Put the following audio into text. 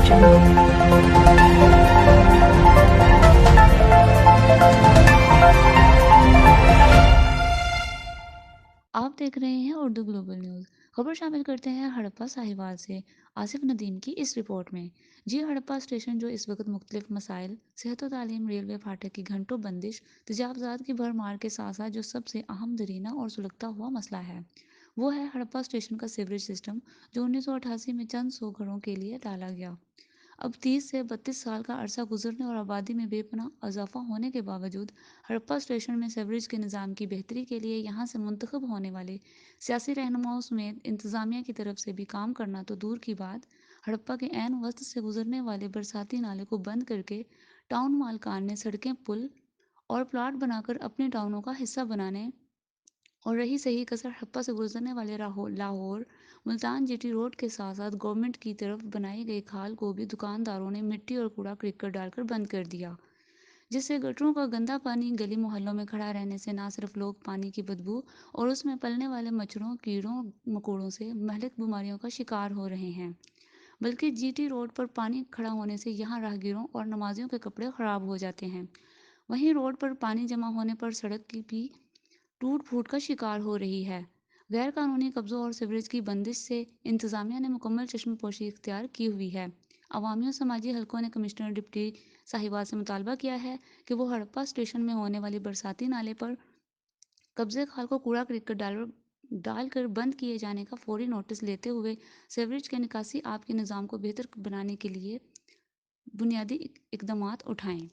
jungle. आप देख रहे हैं उर्दू ग्लोबल न्यूज़। खबर शामिल करते हैं हड़प्पा साहिवाल से। आसिफ नदीम की इस रिपोर्ट में। जी, हड़प्पा स्टेशन जो इस वक्त मुख्तलिफ मसाइल, सेहत व तालीम, रेलवे फाटक की घंटों बंदिश, तजावज़ात की भरमार के साथ साथ जो सबसे अहम दरीना और सुलगता हुआ मसला है, वो है हड़प्पा स्टेशन का सीवरेज सिस्टम, जो 1988 में चंद सौ घरों के लिए डाला गया। अब 30 से 32 साल का अरसा गुजरने और आबादी में बेपनाह इजाफा होने के बावजूद हड़प्पा स्टेशन में सीवरेज के निज़ाम की बेहतरी के लिए यहाँ से मुंतखब होने वाले सियासी रहनुमाओं समेत इंतज़ामिया की तरफ से भी काम करना तो दूर की बात, हड़प्पा के ऐन वस्त से गुजरने वाले बरसाती नाले को बंद करके टाउन मालकान ने सड़कें, पुल और प्लाट बनाकर अपने टाउनों का हिस्सा बनाने, और रही सही कसर हड़प्पा से गुजरने वाले लाहौर मुल्तान जीटी रोड के साथ साथ गवर्नमेंट की तरफ बनाई गई खाल को भी दुकानदारों ने मिट्टी और कूड़ा क्रिकर डालकर बंद कर दिया, जिससे गटरों का गंदा पानी गली मोहल्लों में खड़ा रहने से न सिर्फ लोग पानी की बदबू और उसमें पलने वाले मच्छरों, कीड़ों मकोड़ों से महलिक बीमारियों का शिकार हो रहे हैं, बल्कि जीटी रोड पर पानी खड़ा होने से यहाँ राहगीरों और नमाजियों के कपड़े खराब हो जाते हैं। वहीं रोड पर पानी जमा होने पर सड़क की भी टूट फूट का शिकार हो रही है। गैर कानूनी कब्जों और सीवरेज की बंदिश से इंतजामिया ने मुकम्मल चश्मपोशी इख्तियार की हुई है। अवामी और समाजी हलकों ने कमिश्नर डिप्टी साहिवाल से मुतालबा किया है कि वो हड़प्पा स्टेशन में होने वाली बरसाती नाले पर कब्जे खाल को कूड़ा क्रिकेट डालकर बंद किए जाने का फौरी नोटिस लेते हुए सीवरेज के निकासी आप के निज़ाम को बेहतर बनाने के लिए बुनियादी इकदाम उठाएं।